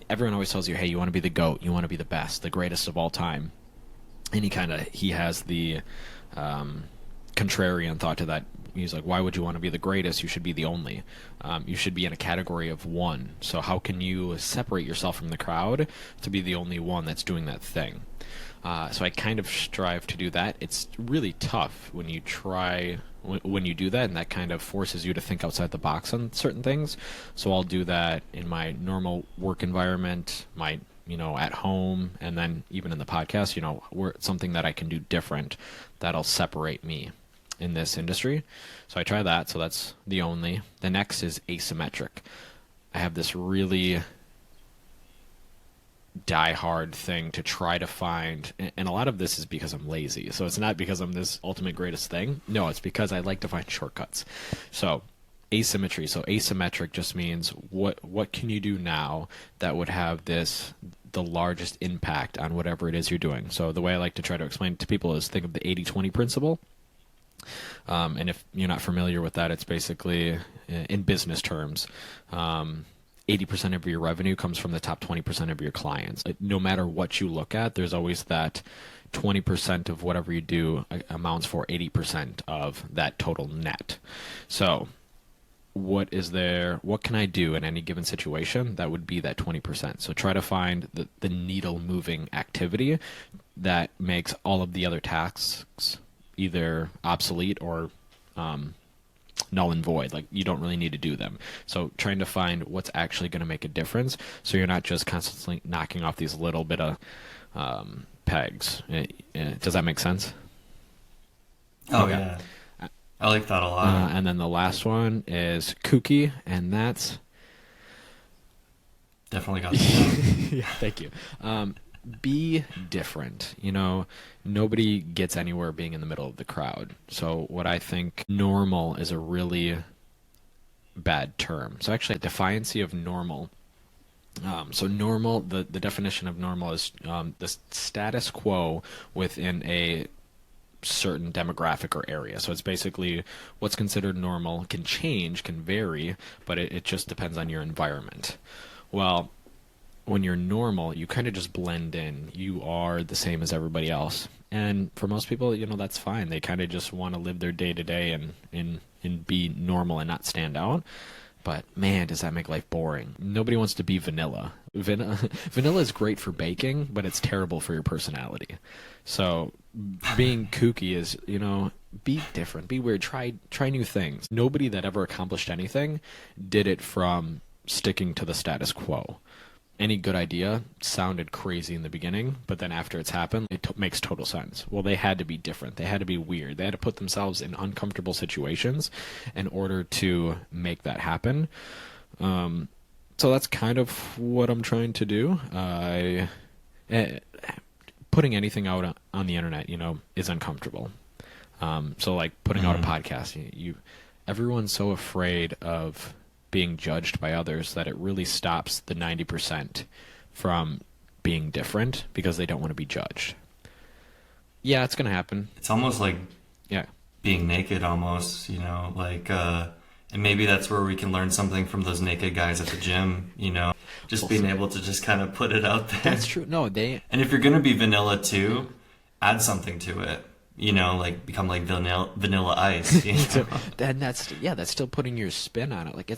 Everyone always tells you, hey, you want to be the GOAT, you want to be the best, the greatest of all time. And he has the contrarian thought to that. He's like, why would you want to be the greatest? You should be the only. You should be in a category of one. So how can you separate yourself from the crowd to be the only one that's doing that thing? So I kind of strive to do that. It's really tough when you when you do that, and that kind of forces you to think outside the box on certain things. So I'll do that in my normal work environment, at home, and then even in the podcast, something that I can do different that'll separate me in this industry. So I try that. So that's the only. The next is asymmetric. I have this really die-hard thing to try to find, and a lot of this is because I'm lazy. So it's not because I'm this ultimate greatest thing. No, it's because I like to find shortcuts. So asymmetry. So asymmetric just means what can you do now that would have the largest impact on whatever it is you're doing. So the way I like to try to explain it to people is think of the 80-20 principle. And if you're not familiar with that, it's basically, in business terms, 80% of your revenue comes from the top 20% of your clients. No matter what you look at, there's always that 20% of whatever you do amounts for 80% of that total net. So what can I do in any given situation that would be that 20%? So try to find the needle moving activity that makes all of the other tasks either obsolete or null and void. Like, you don't really need to do them. So trying to find what's actually going to make a difference, so you're not just constantly knocking off these little bit of pegs. Does that make sense? Oh, okay. Yeah. I like that a lot. And then the last one is kooky, and that's definitely got that. Yeah, thank you. Be different. Nobody gets anywhere being in the middle of the crowd. So what I think normal is a really bad term. So actually, defiancy of normal. So normal, the definition of normal is the status quo within a certain demographic or area. So it's basically what's considered normal can change, can vary, but it just depends on your environment. Well, when you're normal, you kind of just blend in. You are the same as everybody else. And for most people, that's fine. They kind of just want to live their day to day and be normal and not stand out. But man, does that make life boring. Nobody wants to be vanilla. Vanilla is great for baking, but it's terrible for your personality. So being kooky is, be different, be weird, try new things. Nobody that ever accomplished anything did it from sticking to the status quo. Any good idea sounded crazy in the beginning, but then after it's happened, it makes total sense. Well, they had to be different. They had to be weird. They had to put themselves in uncomfortable situations in order to make that happen. So that's kind of what I'm trying to do. Putting anything out on the internet, is uncomfortable. So like putting out a podcast, everyone's so afraid of being judged by others that it really stops the 90% from being different because they don't want to be judged. Yeah, it's going to happen. It's almost like yeah, being naked almost, and maybe that's where we can learn something from those naked guys at the gym, just being able to just kind of put it out there. That's true. No, and if you're going to be vanilla too, add something to it. Like become like vanilla ice. So, then that's still putting your spin on it. Like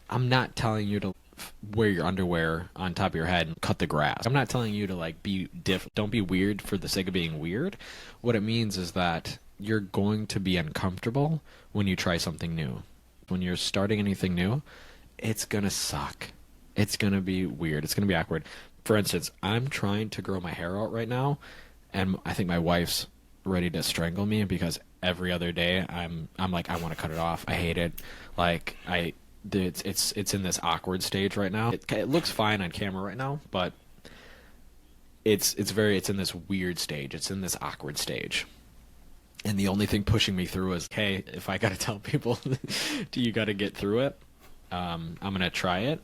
I'm not telling you to wear your underwear on top of your head and cut the grass. I'm not telling you to like be different. Don't be weird for the sake of being weird. What it means is that you're going to be uncomfortable when you try something new. When you're starting anything new, it's gonna suck. It's gonna be weird. It's gonna be awkward. For instance, I'm trying to grow my hair out right now, and I think my wife's ready to strangle me because every other day I'm like, I want to cut it off. I hate it. Like it's in this awkward stage right now. It looks fine on camera right now, but it's in this weird stage. It's in this awkward stage. And the only thing pushing me through is, hey, if I got to tell people, do you got to get through it? I'm going to try it.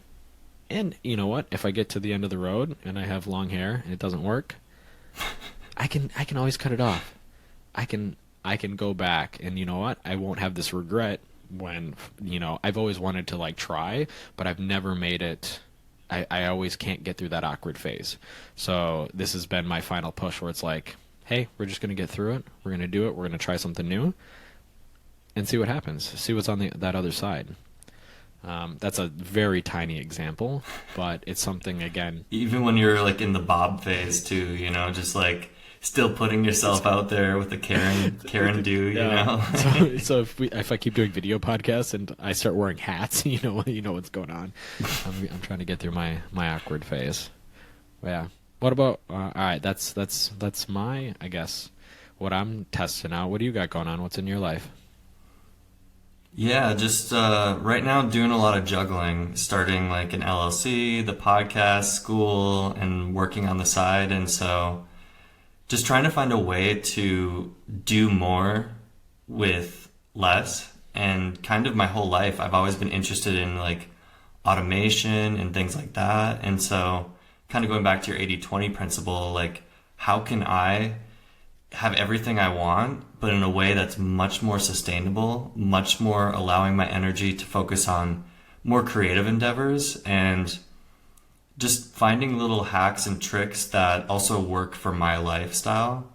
And you know what? If I get to the end of the road and I have long hair and it doesn't work, I can always cut it off. I can go back, and you know what? I won't have this regret when, I've always wanted to like try, but I've never made it. I always can't get through that awkward phase. So this has been my final push where it's like, hey, we're just going to get through it. We're going to do it. We're going to try something new and see what happens. See what's on that other side. That's a very tiny example, but it's something, again. Even when you're like in the bob phase too, just like still putting yourself out there with the Karen do, So if I keep doing video podcasts and I start wearing hats, you know what's going on. I'm trying to get through my awkward phase. But yeah. What about? All right, that's my, I guess, what I'm testing out. What do you got going on? What's in your life? Yeah, just right now doing a lot of juggling, starting like an LLC, the podcast, school, and working on the side. And so just trying to find a way to do more with less. And kind of my whole life, I've always been interested in like automation and things like that. And so kind of going back to your 80-20 principle, like how can I have everything I want, but in a way that's much more sustainable, much more allowing my energy to focus on more creative endeavors, and just finding little hacks and tricks that also work for my lifestyle.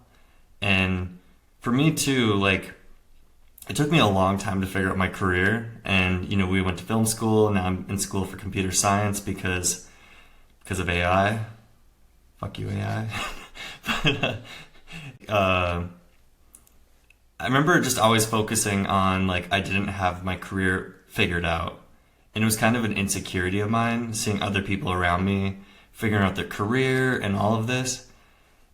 And for me too, like it took me a long time to figure out my career. And, we went to film school. Now I'm in school for computer science because of AI. Fuck you, AI. But, I remember just always focusing on like I didn't have my career figured out, and it was kind of an insecurity of mine seeing other people around me figuring out their career and all of this.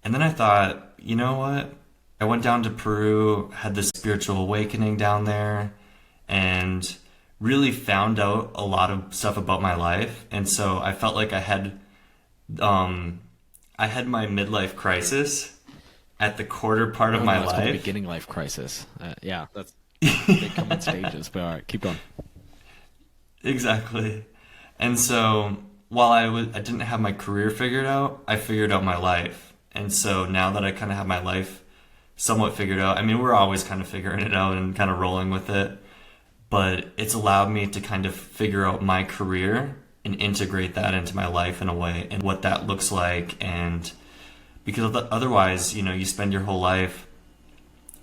And then I thought, you know what? I went down to Peru, had this spiritual awakening down there, and really found out a lot of stuff about my life. And so I felt like I had my midlife crisis at the quarter part of my It's life. called the beginning life crisis. Yeah, that's they come in stages. But all right, keep going. Exactly. And so while I didn't have my career figured out, I figured out my life. And so now that I kind of have my life somewhat figured out. I mean, we're always kind of figuring it out and kind of rolling with it, but it's allowed me to kind of figure out my career and integrate that into my life in a way and what that looks like. And because otherwise, you know, you spend your whole life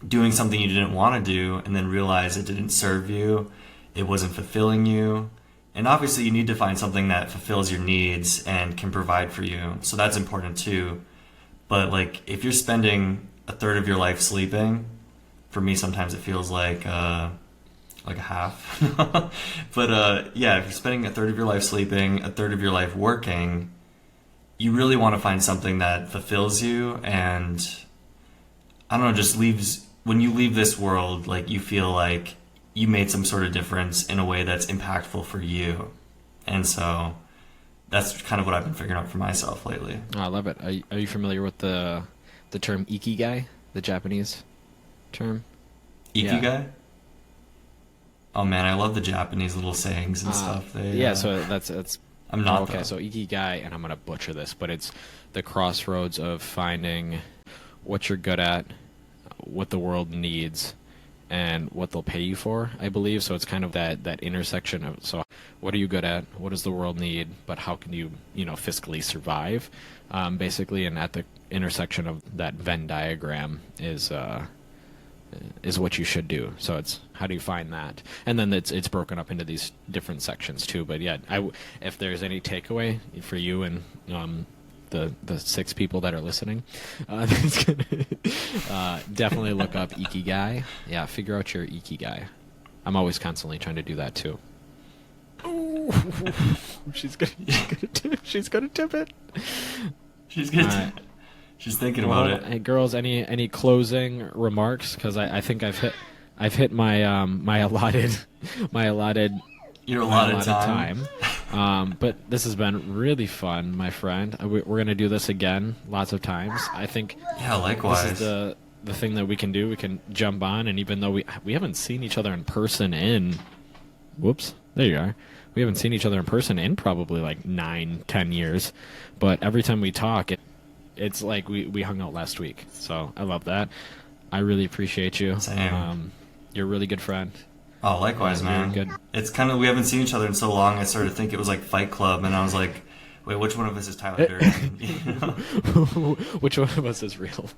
doing something you didn't want to do and then realize it didn't serve you, it wasn't fulfilling you. And obviously you need to find something that fulfills your needs and can provide for you. So that's important too. But like if you're spending a third of your life sleeping, for me sometimes it feels like a half. But yeah, if you're spending a third of your life sleeping, a third of your life working, you really want to find something that fulfills you and I don't know, just leaves, when you leave this world, like you feel like you made some sort of difference in a way that's impactful for you. And so that's kind of what I've been figuring out for myself lately. Oh, I love it. Are you familiar with the term ikigai, the Japanese term? Ikigai? Yeah. Oh man, I love the Japanese little sayings and stuff. Yeah, so that's I'm not okay. though. So ikigai, and I'm gonna butcher this, but it's the crossroads of finding what you're good at, what the world needs, and what they'll pay you for, I believe. So it's kind of that intersection of, so what are you good at, what does the world need, but how can you fiscally survive, basically. And at the intersection of that Venn diagram is what you should do. So it's how do you find that, and then it's broken up into these different sections too. But yeah, if there's any takeaway for you and the 6 people that are listening, definitely look up ikigai. Yeah, figure out your ikigai. I'm always constantly trying to do that too. Ooh, she's gonna tip it. She's gonna. She's thinking about it. Hey girls, any closing remarks? Because I think I've hit my my allotted Your allotted time. But this has been really fun, my friend. We're going to do this again lots of times. I think Yeah, likewise. this is the thing that we can do. We can jump on, and even though we haven't seen each other in person in... Whoops. There you are. We haven't seen each other in person in probably like 9-10 years. But every time we talk, it's like we hung out last week. So I love that. I really appreciate you. Same. You're a really good friend. Oh, likewise, man. Good. It's kind of, we haven't seen each other in so long, I started to think it was like Fight Club, and I was like, wait, which one of us is Tyler Durden? You know? Which one of us is real?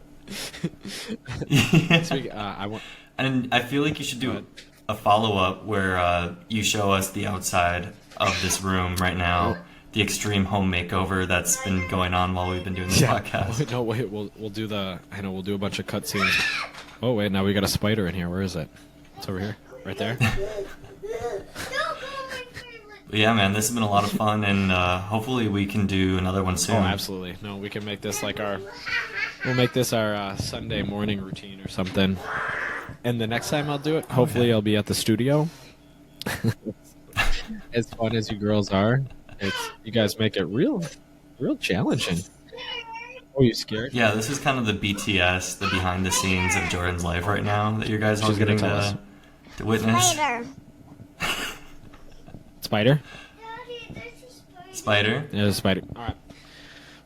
Yeah. And I feel like you should do a follow-up where you show us the outside of this room right now, the extreme home makeover that's been going on while we've been doing this podcast. No, wait, we'll do we'll do a bunch of cutscenes. Oh, wait, now we got a spider in here. Where is it? It's over here. Right there. Yeah, man, this has been a lot of fun, and hopefully we can do another one soon. Oh, absolutely. No, we can make this like we'll make this our Sunday morning routine or something. And the next time I'll do it, hopefully I'll be at the studio. As fun as you girls are, you guys make it real challenging. Oh, you scared? Yeah, this is kind of the BTS, the behind the scenes of Jordan's life right now that you guys are getting to witness. Spider? Spider? There's a spider. All right.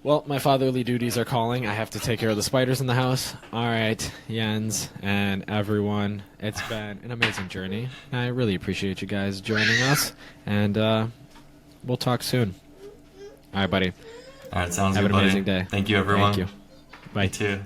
Well, my fatherly duties are calling. I have to take care of the spiders in the house. All right, Jens and everyone. It's been an amazing journey. I really appreciate you guys joining us, and we'll talk soon. All right, buddy. All right, sounds Have good, an buddy. amazing day. Thank you, everyone. Thank you. Bye. You too.